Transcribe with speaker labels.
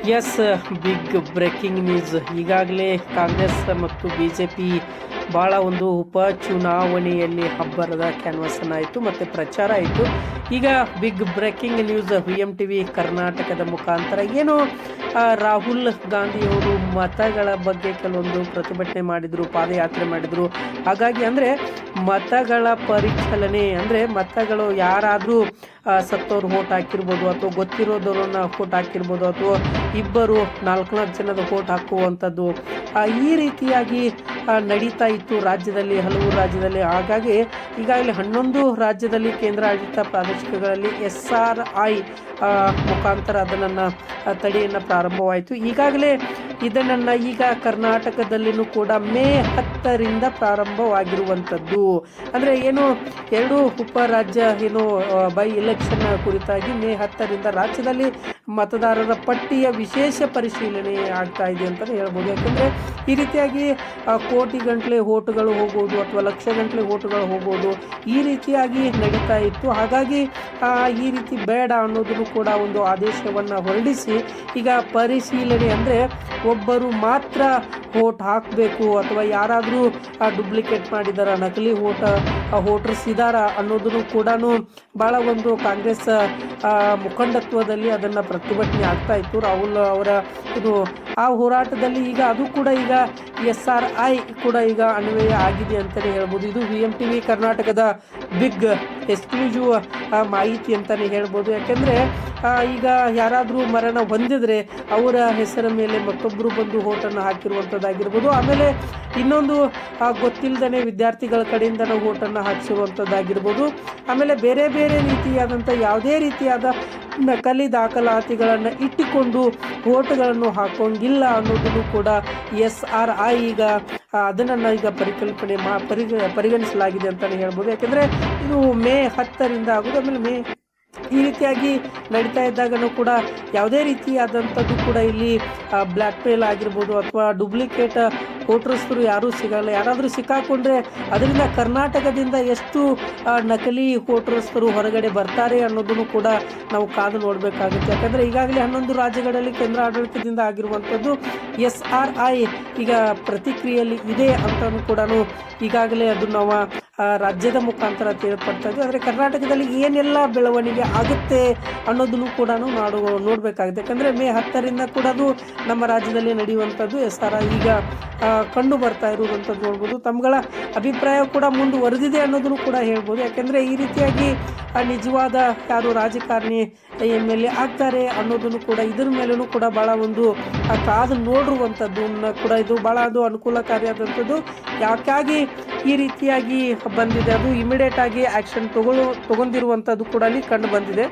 Speaker 1: S, big breaking news. ಈಗಾಗಲೇ ಕಾಂಗ್ರೆಸ್ ಮತ್ತು BJP ಭಾಳ ಒಂದು ಉಪಚುನಾವಣೆಯಲ್ಲಿ ಅಬ್ಬರದ ಕ್ಯಾನ್ವಾಸ್ ಆಯಿತು ಮತ್ತು ಪ್ರಚಾರ ಆಯಿತು. ಈಗ ಬಿಗ್ ಬ್ರೇಕಿಂಗ್ ನ್ಯೂಸ್ VMTV ಕರ್ನಾಟಕದ ಮುಖಾಂತರ ಏನು ರಾಹುಲ್ ಗಾಂಧಿಯವರು ಮತಗಳ ಬಗ್ಗೆ ಕೆಲವೊಂದು ಪ್ರತಿಭಟನೆ ಮಾಡಿದರು, ಪಾದಯಾತ್ರೆ ಮಾಡಿದರು. ಹಾಗಾಗಿ ಅಂದರೆ ಮತಗಳ ಪರಿಚಲನೆ ಅಂದರೆ ಮತಗಳು ಯಾರಾದರೂ ಸತ್ತೋರು ಓಟ್ ಹಾಕಿರ್ಬೋದು, ಅಥವಾ ಗೊತ್ತಿರೋದವ್ರನ್ನ ಓಟ್ ಹಾಕಿರ್ಬೋದು, ಅಥವಾ ಇಬ್ಬರು 4 ಜನದ ಓಟ್ ಹಾಕುವಂಥದ್ದು ಈ ರೀತಿಯಾಗಿ ನಡೀತಾ ಇತ್ತು ರಾಜ್ಯದಲ್ಲಿ, ಹಲವು ರಾಜ್ಯದಲ್ಲಿ. ಹಾಗಾಗಿ ಈಗಾಗಲೇ 11 ರಾಜ್ಯದಲ್ಲಿ ಕೇಂದ್ರಾಡಳಿತ ಪ್ರದೇಶಗಳಲ್ಲಿ SRI ಮುಖಾಂತರ ಅದನ್ನು ತಡೆಯನ್ನು ಪ್ರಾರಂಭವಾಯಿತು. ಈಗಾಗಲೇ ಇದನ್ನು ಈಗ ಕರ್ನಾಟಕದಲ್ಲಿನೂ ಕೂಡ ಮೇ 10ರಿಂದ ಪ್ರಾರಂಭವಾಗಿರುವಂಥದ್ದು. ಅಂದರೆ ಏನು 2 ಉಪರಾಜ್ಯ ಏನು ಬೈ ಎಲೆಕ್ಷನ್ ಕುರಿತಾಗಿ ಮೇ 10ರಿಂದ ರಾಜ್ಯದಲ್ಲಿ ಮತದಾರರ ಪಟ್ಟಿಯ ವಿಶೇಷ ಪರಿಶೀಲನೆ ಆಗ್ತಾ ಇದೆ ಅಂತಲೇ ಹೇಳ್ಬೋದು. ಯಾಕೆಂದರೆ ಈ ರೀತಿಯಾಗಿ ಕೋಟಿ ಗಂಟಲೆ ಓಟುಗಳು ಹೋಗ್ಬೋದು, ಅಥವಾ ಲಕ್ಷ ಗಂಟಲೆ ಓಟುಗಳು ಹೋಗ್ಬೋದು, ಈ ರೀತಿಯಾಗಿ ನಡೀತಾ ಇತ್ತು. ಹಾಗಾಗಿ ಈ ರೀತಿ ಬೇಡ ಅನ್ನೋದನ್ನು ಕೂಡ ಒಂದು ಆದೇಶವನ್ನು ಹೊರಡಿಸಿ ಈಗ ಪರಿಶೀಲನೆ ಅಂದರೆ ಒಬ್ಬರು ಮಾತ್ರ ವೋಟ್ ಹಾಕಬೇಕು, ಅಥವಾ ಯಾರಾದರೂ ಡುಪ್ಲಿಕೇಟ್ ಮಾಡಿದಾರ, ನಕಲಿ ವೋಟರ್ಸ್ ಇದ್ದಾರ ಅನ್ನೋದನ್ನು ಕೂಡ ಭಾಳ ಒಂದು ಕಾಂಗ್ರೆಸ್ ಮುಖಂಡತ್ವದಲ್ಲಿ ಅದನ್ನು ಪ್ರತಿಭಟನೆ ಆಗ್ತಾ ಇತ್ತು. ರಾಹುಲ್ ಅವರ ಇದು ಆ ಹೋರಾಟದಲ್ಲಿ ಈಗ ಅದು ಕೂಡ ಈಗ SRI ಕೂಡ ಈಗ ಅನ್ವಯ ಆಗಿದೆ ಅಂತಲೇ ಹೇಳ್ಬೋದು. ಇದು VMTV ಕರ್ನಾಟಕದ ಬಿಗ್ ಎಕ್ಸ್ಕ್ಲೂಸಿವ್ ಮಾಹಿತಿ ಅಂತಲೇ ಹೇಳ್ಬೋದು. ಯಾಕೆಂದರೆ ಈಗ ಯಾರಾದರೂ ಮರಣ ಹೊಂದಿದರೆ ಅವರ ಹೆಸರ ಮೇಲೆ ಮತ್ತೊಬ್ಬರು ಬಂದು ಓಟನ್ನು ಹಾಕಿರುವಂಥದ್ದಾಗಿರ್ಬೋದು. ಆಮೇಲೆ ಇನ್ನೊಂದು ಗೊತ್ತಿಲ್ಲದೇ ವಿದ್ಯಾರ್ಥಿಗಳ ಕಡೆಯಿಂದ ನಾವು ಓಟನ್ನು ಹಾಕಿಸಿರುವಂಥದ್ದಾಗಿರ್ಬೋದು. ಆಮೇಲೆ ಬೇರೆ ಬೇರೆ ರೀತಿಯಾದಂಥ ಯಾವುದೇ ರೀತಿಯಾದ ನಕಲಿ ದಾಖಲಾತಿಗಳನ್ನು ಇಟ್ಟುಕೊಂಡು ಓಟುಗಳನ್ನು ಹಾಕೋಂಗಿಲ್ಲ ಅನ್ನೋದನ್ನು ಕೂಡ SRI ಈಗ ಅದನ್ನು ಈಗ ಪರಿಗಣಿಸಲಾಗಿದೆ ಅಂತಲೇ ಹೇಳ್ಬೋದು. ಯಾಕೆಂದರೆ ಇದು ಮೇ 10ರಿಂದ ಆಗೋದು. ಆಮೇಲೆ ಈ ರೀತಿಯಾಗಿ ನಡೀತಾ ಇದ್ದಾಗನೂ ಕೂಡ ಯಾವುದೇ ರೀತಿಯಾದಂಥದ್ದು ಕೂಡ ಇಲ್ಲಿ ಬ್ಲ್ಯಾಕ್ ಮೇಲ್ ಆಗಿರ್ಬೋದು, ಅಥವಾ ಡುಪ್ಲಿಕೇಟ್ ವೋಟರ್ಸ್ರು ಯಾರೂ ಸಿಗಲ್ಲ. ಯಾರಾದರೂ ಸಿಕ್ಕಾಕೊಂಡ್ರೆ ಅದರಿಂದ ಕರ್ನಾಟಕದಿಂದ ಎಷ್ಟು ನಕಲಿ ವೋಟರ್ಸ್ರು ಹೊರಗಡೆ ಬರ್ತಾರೆ ಅನ್ನೋದನ್ನು ಕೂಡ ನಾವು ಕಾದು ನೋಡಬೇಕಾಗುತ್ತೆ. ಯಾಕಂದರೆ ಈಗಾಗಲೇ 11 ರಾಜ್ಯಗಳಲ್ಲಿ ಕೇಂದ್ರ ಆಡಳಿತದಿಂದ ಆಗಿರುವಂಥದ್ದು SRI ಈಗ ಪ್ರತಿಕ್ರಿಯೆಯಲ್ಲಿ ಇದೆ ಅಂತಲೂ ಕೂಡ ಈಗಾಗಲೇ ಅದು ನಾವು ರಾಜ್ಯದ ಮುಖಾಂತರ ತಿಳಿಪಡ್ತಾ ಇದ್ವಿ. ಆದರೆ ಕರ್ನಾಟಕದಲ್ಲಿ ಏನೆಲ್ಲ ಬೆಳವಣಿಗೆ ಆಗುತ್ತೆ ಅನ್ನೋದನ್ನು ಕೂಡ ನೋಡಬೇಕಾಗುತ್ತೆ. ಯಾಕಂದರೆ ಮೇ 10ರಿಂದ ಕೂಡ ಅದು ನಮ್ಮ ರಾಜ್ಯದಲ್ಲಿ ನಡೆಯುವಂಥದ್ದು SRI ಈಗ ಕಂಡು ಬರ್ತಾ ಇರುವಂಥದ್ದು ನೋಡ್ಬೋದು. ತಮ್ಮಗಳ ಅಭಿಪ್ರಾಯ ಕೂಡ ಮುಂದುವರೆದಿದೆ ಅನ್ನೋದನ್ನು ಕೂಡ ಹೇಳ್ಬೋದು. ಯಾಕೆಂದರೆ ಈ ರೀತಿಯಾಗಿ ನಿಜವಾದ ಯಾರು ರಾಜಕಾರಣಿ MLA ಆಗ್ತಾರೆ ಅನ್ನೋದನ್ನು ಕೂಡ ಇದರ ಮೇಲೂ ಕೂಡ ಭಾಳ ಒಂದು ಕಾದು ನೋಡಿರುವಂಥದ್ದು ಕೂಡ ಇದು ಭಾಳ ಅದು ಅನುಕೂಲಕಾರಿಯಾದಂಥದ್ದು. ಯಾಕಾಗಿ ಈ ರೀತಿಯಾಗಿ ಬಂದಿದೆ, ಅದು ಇಮಿಡಿಯೇಟ್ ಆಗಿ ಆ್ಯಕ್ಷನ್ ತಗೊಂಡಿರುವಂಥದ್ದು ಕೂಡ ಅಲ್ಲಿ ಕಂಡು ಬಂದಿದೆ.